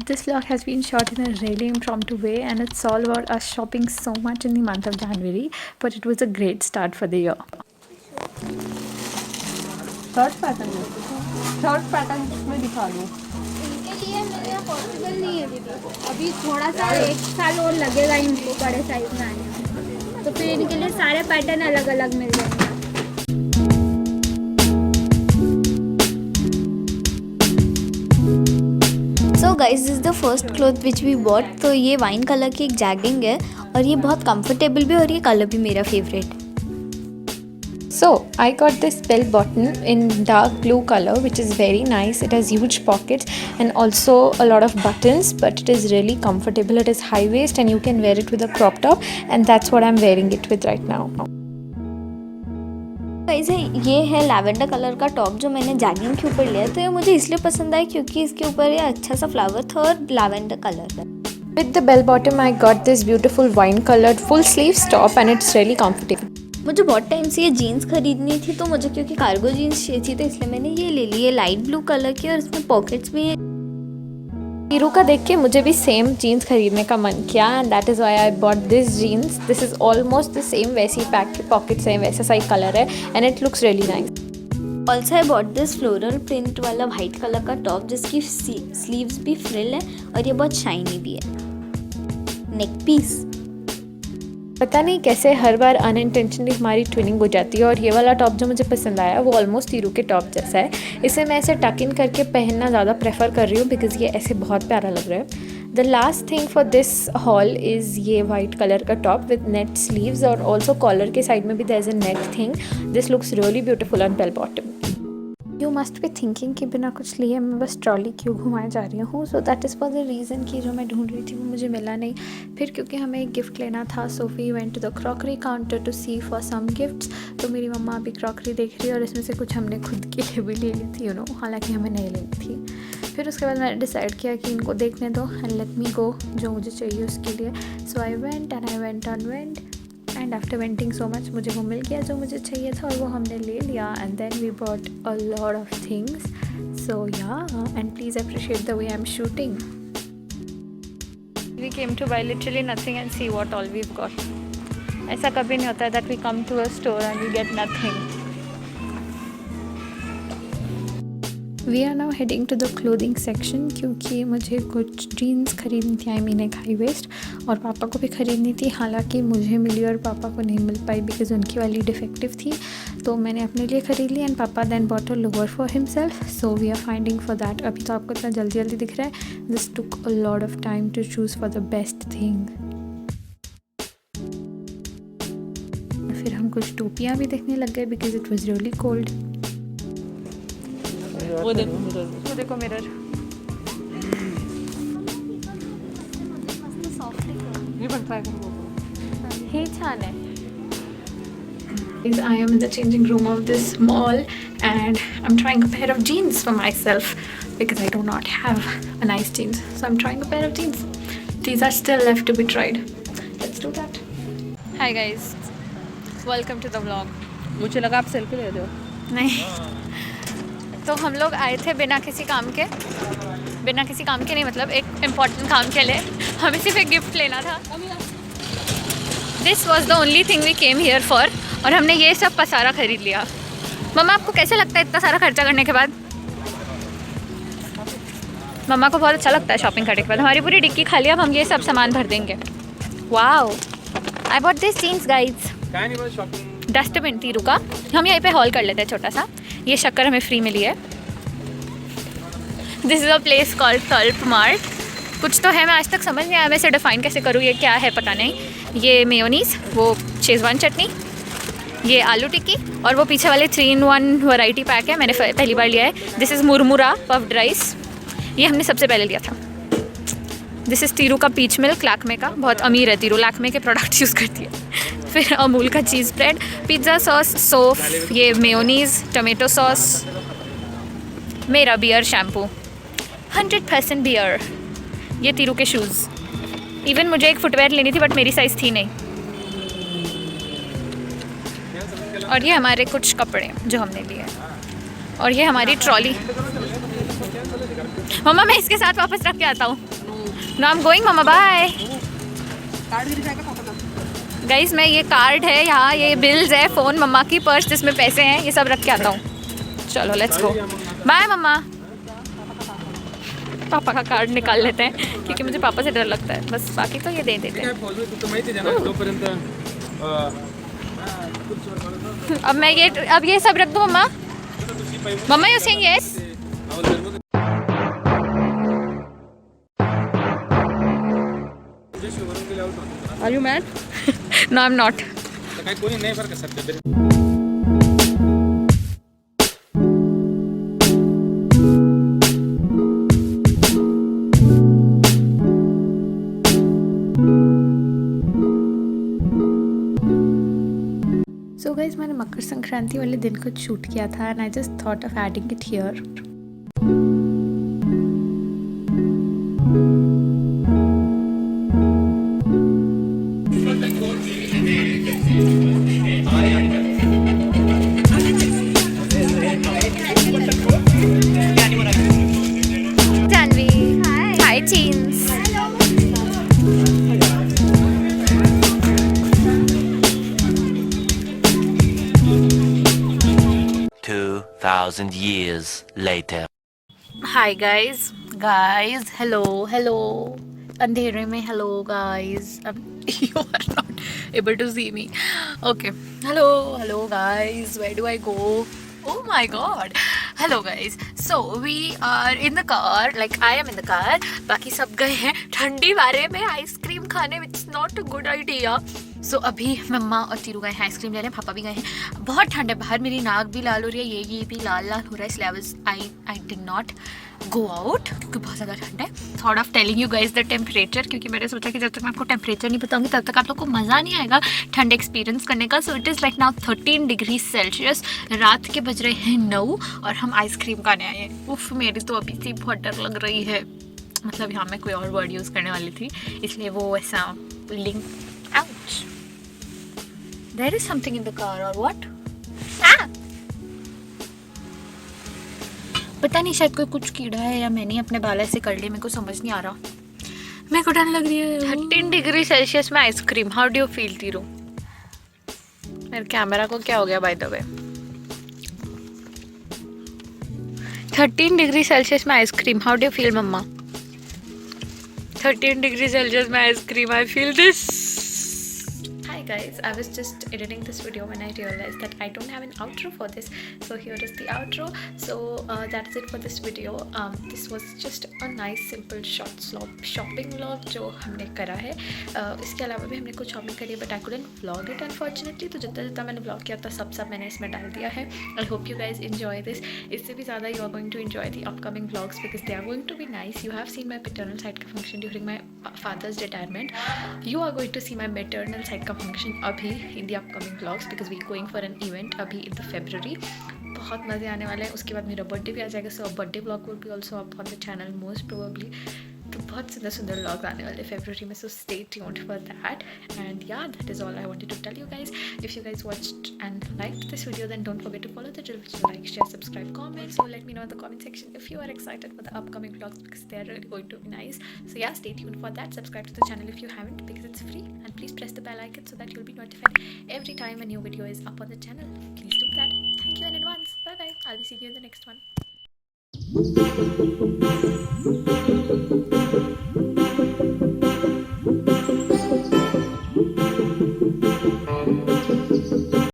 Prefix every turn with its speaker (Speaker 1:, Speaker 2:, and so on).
Speaker 1: this vlog has been shot in a really impromptu way, and it's all about us shopping so much in the month of January, but it was a great start for the year.
Speaker 2: Shirt pattern में दिखा दो।
Speaker 3: इनके लिए मेरा possible नहीं है दीदी, अभी थोड़ा सा 1 साल और लगेगा इनको बड़े साइज में आने में, तो फिर इनके लिए सारे पैटर्न अलग अलग मिल जाएंगे।
Speaker 4: So guys, this is the first cloth which we bought. तो ये वाइन कलर की एक जैगिंग है और ये बहुत कंफर्टेबल भी, और ये कलर भी मेरा favourite.
Speaker 1: So I got this bell bottom in dark blue color, which is very nice. It has huge pockets and also a lot of buttons, but it is really comfortable. It is high waist and you can wear it with a crop top, and that's what I'm wearing it with right now.
Speaker 4: Guys, ये है lavender colour का top जो मैंने jegging के ऊपर लिया। तो ये मुझे इसलिए पसंद आया क्योंकि इसके ऊपर ये अच्छा सा फ्लावर था और लैवेंडर कलर है।
Speaker 1: With the bell bottom, I got this beautiful wine colored full sleeves top, and it's really comfortable.
Speaker 4: मुझे बहुत टाइम से ये जीन्स खरीदनी थी, तो मुझे क्योंकि कार्गो जीन्स चाहिए थी तो इसलिए मैंने ये ले ली है लाइट ब्लू कलर की, और इसमें पॉकेट्स भी हैं।
Speaker 1: हीरो का देख के मुझे भी सेम जीन्स खरीदने का मन किया, and that is why I bought this jeans. This is almost the same, वैसी पैक के पॉकेट सेम वैसा सा कलर है, and it looks really nice.
Speaker 4: Also I bought this floral print वाला वाइट कलर का टॉप जिसकी स्लीव्स भी फ्रिल है और ये बहुत शाइनी भी है। Neck piece.
Speaker 1: पता नहीं कैसे हर बार अनइंटेंशनली हमारी ट्विनिंग हो जाती है, और ये वाला टॉप जो मुझे पसंद आया वो ऑलमोस्ट हीरो के टॉप जैसा है। इसे मैं ऐसे टक इन करके पहनना ज़्यादा प्रेफर कर रही हूँ बिकॉज ये ऐसे बहुत प्यारा लग रहा है। The last thing for this haul is ये वाइट कलर का टॉप विद नेट स्लीव्स, और ऑल्सो कॉलर के साइड में भी there is a neck thing. This looks really beautiful on bell bottom. You must be thinking कि बिना कुछ लिए मैं बस ट्रॉली क्यों घुमाए जा रही हूँ। So that is for the reason कि जो मैं ढूंढ रही थी वो मुझे मिला नहीं। फिर क्योंकि हमें एक गिफ्ट लेना था, so we went to the crockery counter to see for some gifts. तो मेरी मम्मा अभी क्रॉकरी देख रही है और इसमें से कुछ हमने खुद के लिए भी ले ली थी, हालांकि हमें नहीं लेनी थी। फिर उसके बाद मैंने डिसाइड किया कि इनको देखने दो एंड लेट मी गो जो मुझे चाहिए उसके लिए। So I went and after waiting so much मुझे वो मिल गया जो मुझे चाहिए था, और वो हमने ले लिया, and then we bought a lot of things. So yeah, and please appreciate the way I am shooting. We came to buy literally nothing and see what all we've got. ऐसा कभी नहीं होता है that we come to a store and we get nothing. We are now heading to the clothing section क्योंकि मुझे कुछ jeans खरीदनी थी, आई मीन एक हाई वेस्ट, और पापा को भी खरीदनी थी। हालांकि मुझे मिली और पापा को नहीं मिल पाई बिकॉज उनकी वाली डिफेक्टिव थी। तो मैंने अपने लिए खरीद ली, एंड पापा then bought a lower for himself. So we are finding for that. अभी तो आपको इतना जल्दी जल्दी दिख रहा है, this took a lot of time to choose for the best thing. फिर हम कुछ टोपियाँ भी देखने लग गए because it was really cold.
Speaker 2: वो देखो मिरर। ये पण ट्राय करू।
Speaker 1: हे छान आहे। I am in the changing room of this mall and I'm trying a pair of jeans for myself because I do not have a nice jeans. So I'm trying a pair of jeans. These are still left to be tried. Let's do that. Hi guys. Welcome to the vlog.
Speaker 2: मुझे लगा आप selfie ले रहे हो।
Speaker 1: नहीं, तो हम लोग आए थे बिना किसी काम के नहीं, मतलब एक इम्पॉर्टेंट काम के लिए। हमें सिर्फ एक गिफ्ट लेना था। This was the only thing we came here for, और हमने ये सब पसारा खरीद लिया। मम्मा, आपको कैसे लगता है इतना सारा खर्चा करने के बाद? मम्मा को बहुत अच्छा लगता है शॉपिंग करने के बाद। हमारी पूरी डिक्की खाली, अब हम ये सब सामान भर देंगे। Wow, I bought this jeans guys. Dustbin Tiru का, हम यहीं पे हॉल कर लेते हैं छोटा सा। ये शक्कर हमें फ्री मिली है। This is a place called Talp Mart. कुछ तो है, मैं आज तक समझ नहीं आया मैं इसे डिफ़ाइन कैसे करूँ, ये क्या है पता नहीं। ये मेयोनीज़, वो शेज़वान चटनी, ये आलू टिक्की, और वो पीछे वाले 3-in-1 वैरायटी पैक है, मैंने पहली बार लिया है। दिस इज़ मुरमुरा पफ्ड राइस, ये हमने सबसे पहले लिया था। दिस इज़ तीरू का पीच मिल्क, लैक्मे का, बहुत अमीर है तीरू, लैक्मे के प्रोडक्ट यूज़ करती है। फिर अमूल का चीज़ ब्रेड, पिज़्ज़ा सॉस, सोफ, ये मेयोनीज़, टमेटो सॉस, मेरा बियर शैम्पू 100% बियर, ये तीरू के शूज़। इवन मुझे एक फुटवेयर लेनी थी बट मेरी साइज़ थी नहीं। और ये हमारे कुछ कपड़े जो हमने लिए, और ये हमारी ट्रॉली। मम्मा मैं इसके साथ वापस रख के आता हूँ. नो आई एम गोइंग मम्मा बाय.
Speaker 2: कार्ड गिर जाएगा पापा का.
Speaker 1: गाइस मैं ये कार्ड है यहाँ, ये बिल्स है, फ़ोन, मम्मा की पर्स जिसमें पैसे हैं, ये सब रख के आता हूँ. चलो लेट्स गो. बाय मम्मा. पापा का कार्ड निकाल लेते हैं क्योंकि मुझे पापा से डर लगता है, बस बाकी तो ये दे देते हैं. अब ये सब रख दो mamma. Mamma you saying yes.
Speaker 2: Are you mad?
Speaker 1: No I am not. So guys मैंने मकर संक्रांति वाले दिन कुछ शूट किया था and I just thought of adding it here. Janhvi. Hi चीन्स.
Speaker 5: 2,000 years later.
Speaker 1: Hi guys. Guys hello hello. अंधेरे में hello guys. You are not able to see me. Okay hello hello guys. Where do I go? Oh my god. Hello guys. So we are in the car, like I am in the car. बाकी सब गए हैं ठंडी बारे में ice cream खाने. It's not a good idea. So अभी मम्मा और तीरू गए हैं आइसक्रीम लेने, पापा भी गए हैं. बहुत ठंड है बाहर, मेरी नाक भी लाल हो रही है, ये भी लाल लाल हो रहा है, इसलिए I did not go out क्योंकि बहुत ज़्यादा ठंड है. Thought of telling you guys the temperature, क्योंकि मैंने सोचा कि जब तक मैं आपको टेम्परेचर नहीं बताऊंगी तब तक आप लोग को मज़ा नहीं आएगा ठंड एक्सपीरियंस करने का. So it is like now 13 degree Celsius. रात के बज रहे हैं 9 और हम आइसक्रीम खाने आए हैं. उफ मेरी तो अभी से बहुत डर लग रही है. मतलब यहाँ मैं कोई और वर्ड यूज़ करने वाली थी इसलिए वो ऐसा link out. There is something in the car or what. पता नहीं, शायद कोई कुछ कीड़ा है या मैंने अपने बाल ऐसे कर लिए, मेरे को समझ नहीं आ रहा. मेरे को डर लग रही है. 13 डिग्री सेल्सियस में ice cream. How do you feel Tiru? मेरे कैमरा को क्या हो गया by the way? 13 degree Celsius में ice cream. How do you feel mamma? 13 degree Celsius में ice cream. I feel this. Guys, I was just editing this video when I realized that I don't have an outro for this, so here is the outro. So that's it for this video. This was just a nice simple short shopping vlog जो हमने करा है. इसके अलावा भी हमने कुछ shopping करी but I couldn't vlog it unfortunately. तो जितना मैंने vlog किया था सब मैंने इसमें डाल दिया है. I hope you guys enjoy this. इससे भी ज़्यादा you are going to enjoy the upcoming vlogs because they are going to be nice. You have seen my paternal side का function during my father's retirement. You are going to see my maternal side का function अभी in the upcoming vlogs because we going for an event अभी in the February. बहुत मज़े आने वाले हैं. उसके बाद मेरा बर्थडे भी आ जाएगा. So birthday vlog will be also up on the channel most probably. तो बहुत सुंदर सुंदर व्लॉग आने वाले फरवरी में. So stay tuned for that. And yeah that is all I wanted to tell you guys. If you guys watched and liked this video then don't forget to follow the channel, like, share, subscribe, comment. So let me know in the comment section if you are excited for the upcoming vlogs because they are really going to be nice. So yeah, stay tuned for that. Subscribe to the channel if you haven't because it's free, and please press the bell icon so that you'll be notified every time a new video is up on the channel. Please do that. Thank you in advance. Bye bye. I'll be seeing you in the next one.